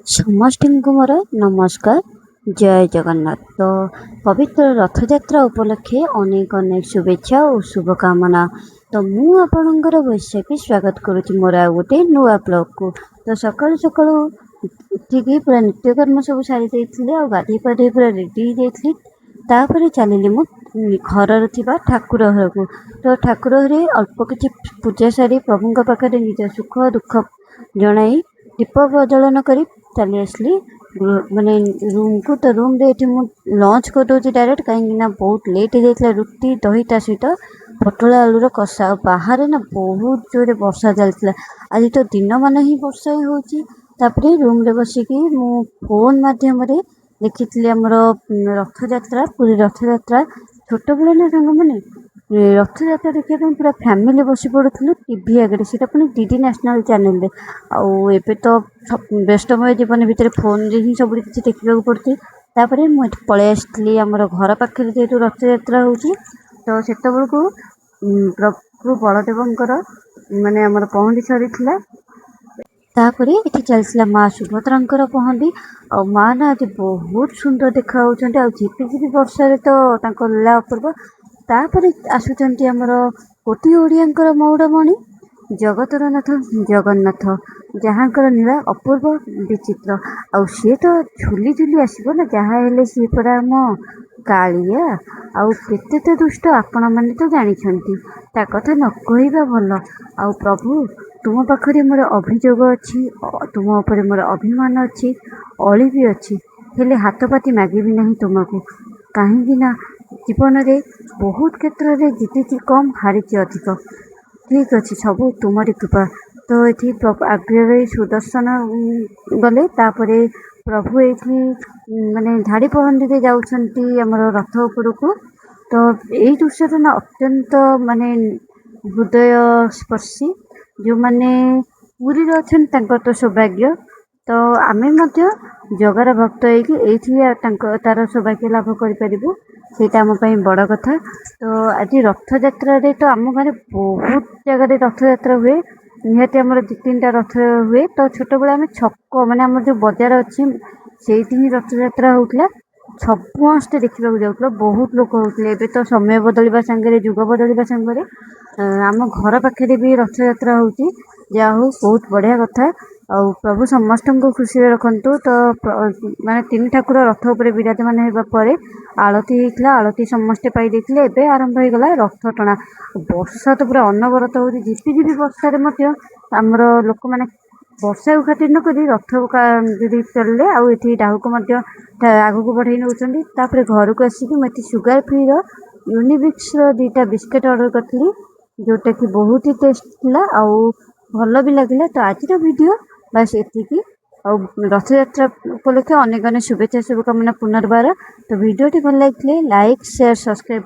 ସମସ୍ତଙ୍କୁ ମୋର ନମସ୍କାର। ଜୟ ଜଗନ୍ନାଥ। ତ ପବିତ୍ର ରଥଯାତ୍ରା ଉପଲକ୍ଷେ ଅନେକ ଅନେକ ଶୁଭେଚ୍ଛା ଓ ଶୁଭକାମନା। ତ ମୁଁ ଆପଣଙ୍କର ବୈଶାଖୀ ସ୍ୱାଗତ କରୁଛି ମୋର ଆଉ ଗୋଟେ ନୂଆ ବ୍ଲଗ୍କୁ। ତ ସକାଳୁ ସକାଳୁ ଉଠିକି ପୁରା ନିତ୍ୟକର୍ମ ସବୁ ସାରି ଦେଇଥିଲି ଆଉ ଗାଧୋଇ ପାଧୋଇ ପୁରା ରେଡ଼ି ହେଇଯାଇଥିଲି। ତାପରେ ଚାଲିଲି ମୁଁ ଘରର ଥିବା ଠାକୁର ଘରକୁ। ତ ଠାକୁର ଘରେ ଅଳ୍ପ କିଛି ପୂଜା ସାରି ପ୍ରଭୁଙ୍କ ପାଖରେ ନିଜ ସୁଖ ଦୁଃଖ ଜଣାଇ ଦୀପ ପ୍ରଜ୍ୱଳନ କରି ଚାଲି ଆସିଲି ମାନେ ରୁମ୍କୁ। ତ ରୁମ୍ରେ ଏଠି ମୁଁ ଲଞ୍ଚ କରିଦେଉଛି ଡାଇରେକ୍ଟ, କାହିଁକିନା ବହୁତ ଲେଟ୍ ହେଇଯାଇଥିଲା। ରୁଟି ଦହି ତା ସହିତ ପୋଟଳ ଆଳୁର କଷା। ଆଉ ବାହାରେ ନା ବହୁତ ଜୋରେ ବର୍ଷା ଚାଲିଥିଲା। ଆଜି ତ ଦିନମାନ ହିଁ ବର୍ଷା ହିଁ ହେଉଛି। ତାପରେ ରୁମ୍ରେ ବସିକି ମୁଁ ଫୋନ୍ ମାଧ୍ୟମରେ ଦେଖିଥିଲି ଆମର ରଥଯାତ୍ରା, ପୁରୀ ରଥଯାତ୍ରା। ଛୋଟବେଳେ ନା ସାଙ୍ଗମାନେ ରଥଯାତ୍ରା ଦେଖିବା ପାଇଁ ପୁରା ଫ୍ୟାମିଲି ବସି ପଡ଼ୁଥିଲୁ ଟିଭି ଆଗରେ, ସେଇଟା ପୁଣି ଡିଡି ନ୍ୟାସନାଲ୍ ଚ୍ୟାନେଲ୍ରେ। ଆଉ ଏବେ ତ ବ୍ୟସ୍ତମୟ ଜୀବନ ଭିତରେ ଫୋନ୍ରେ ହିଁ ସବୁ କିଛି ଦେଖିବାକୁ ପଡ଼ୁଛି। ତାପରେ ମୁଁ ଏଠି ପଳେଇ ଆସିଥିଲି ଆମର ଘର ପାଖରେ, ଯେହେତୁ ରଥଯାତ୍ରା ହେଉଛି। ତ ସେତେବେଳକୁ ପ୍ରଭୁ ବଳଦେବଙ୍କର ମାନେ ଆମର ପହଣ୍ଡି ସରିଥିଲା। ତାପରେ ଏଠି ଚାଲିଥିଲା ମା ସୁଭଦ୍ରାଙ୍କର ପହଣ୍ଡି। ଆଉ ମା ନା ଆଜି ବହୁତ ସୁନ୍ଦର ଦେଖା ହେଉଛନ୍ତି। ଆଉ ଝିପିଝିପି ବର୍ଷାରେ ତ ତାଙ୍କ ଲୀଳା ଅପୂର୍ବ। ତାପରେ ଆସୁଛନ୍ତି ଆମର କୋଟି ଓଡ଼ିଆଙ୍କର ମଉଡ଼ମଣି ଜଗତର ନାଥ ଜଗନ୍ନାଥ, ଯାହାଙ୍କର ନୀଳା ଅପୂର୍ବ ବିଚିତ୍ର। ଆଉ ସିଏ ତ ଝୁଲି ଝୁଲି ଆସିବ ନା, ଯାହା ହେଲେ ସିଏ ପରା ଆମ କାଳିଆ। ଆଉ କେତେ ତ ଦୁଷ୍ଟ ଆପଣମାନେ ତ ଜାଣିଛନ୍ତି, ତା କଥା ନ କହିବା ଭଲ। ଆଉ ପ୍ରଭୁ, ତୁମ ପାଖରେ ମୋର ଅଭିଯୋଗ ଅଛି, ତୁମ ଉପରେ ମୋର ଅଭିମାନ ଅଛି, ଅଳି ବି ଅଛି। ହେଲେ ହାତ ପାତି ମାଗିବି ନାହିଁ ତୁମକୁ, କାହିଁକି ନା ଜୀବନରେ ବହୁତ କ୍ଷେତ୍ରରେ ଜିତିଛି କମ୍, ହାରିଛି ଅଧିକ। ଠିକ୍ ଅଛି, ସବୁ ତୁମରି କୃପା। ତ ଏଠି ଆଗରେ ସୁଦର୍ଶନ ଗଲେ, ତାପରେ ପ୍ରଭୁ ଏଇଠି ମାନେ ଧାଡ଼ି ପହଣ୍ଡିରେ ଯାଉଛନ୍ତି ଆମର ରଥ ଉପରକୁ। ତ ଏଇ ଦୃଶ୍ୟଟା ନା ଅତ୍ୟନ୍ତ ମାନେ ହୃଦୟ ସ୍ପର୍ଶୀ। ଯେଉଁମାନେ ପୁରୀରେ ଅଛନ୍ତି ତାଙ୍କର ତ ସୌଭାଗ୍ୟ। ତ ଆମେ ମଧ୍ୟ ଜଗାର ଭକ୍ତ ହେଇକି ଏଇଠି ତାର ସୌଭାଗ୍ୟ ଲାଭ କରିପାରିବୁ, ସେଇଟା ଆମ ପାଇଁ ବଡ଼ କଥା। ତ ଆଜି ରଥଯାତ୍ରାରେ ତ ଆମ ଗାଁରେ ବହୁତ ଜାଗାରେ ରଥଯାତ୍ରା ହୁଏ। ନିହାତି ଆମର 2-3ଟା ରଥ ହୁଏ। ତ ଛୋଟବେଳେ ଆମେ ଛକ ମାନେ ଆମର ଯେଉଁ ବଜାର ଅଛି ସେଇଠି ହିଁ ରଥଯାତ୍ରା ହେଉଥିଲା। ସମସ୍ତେ ଦେଖିବାକୁ ଯାଉଥିଲେ, ବହୁତ ଲୋକ ହେଉଥିଲେ। ଏବେ ତ ସମୟ ବଦଳିବା ସାଙ୍ଗରେ, ଯୁଗ ବଦଳିବା ସାଙ୍ଗରେ ଆମ ଘର ପାଖରେ ବି ରଥଯାତ୍ରା ହେଉଛି। ଯାହା ହଉ, ବହୁତ ବଢ଼ିଆ କଥା। ଆଉ ପ୍ରଭୁ ସମସ୍ତଙ୍କୁ ଖୁସିରେ ରଖନ୍ତୁ। ତ ମାନେ 3 ଠାକୁର ରଥ ଉପରେ ବିରାଜମାନ ହେବା ପରେ ଆଳତି ହେଇଥିଲା, ଆଳତି ସମସ୍ତେ ପାଇ ଦେଇଥିଲେ। ଏବେ ଆରମ୍ଭ ହେଇଗଲା ରଥ ଟଣା। ବର୍ଷା ତ ପୁରା ଅନବରତ ହେଉଛି, ଝିପିଝିପି ବର୍ଷାରେ ମଧ୍ୟ ଆମର ଲୋକମାନେ ବର୍ଷାକୁ ଖାତିର ନ କରି ରଥକୁ ଯଦି ଚାଲିଲେ। ଆଉ ଏଠି ଡାହୁକୁ ମଧ୍ୟ ଆଗକୁ ବଢ଼େଇ ନେଉଛନ୍ତି। ତାପରେ ଘରକୁ ଆସିକି ମୁଁ ଏଠି ସୁଗାର ଫ୍ରିର ୟୁନିବିକ୍ସର 2ଟା ବିସ୍କେଟ୍ ଅର୍ଡ଼ର କରିଥିଲି, ଯେଉଁଟାକି ବହୁତ ହି ଟେଷ୍ଟ ଥିଲା ଆଉ ଭଲ ବି ଲାଗିଲା। ତ ଆଜିର ଭିଡ଼ିଓ ବାସ୍ ଏତିକି। ଆଉ ରଥଯାତ୍ରା ଉପଲକ୍ଷେ ଅନେକ ଅନେକ ଶୁଭେଚ୍ଛା, ଶୁଭକାମନା ପୁନର୍ବାର। ତ ଭିଡ଼ିଓଟି ଭଲ ଲାଗିଥିଲେ ଲାଇକ୍, ସେୟାର, ସବସ୍କ୍ରାଇବ୍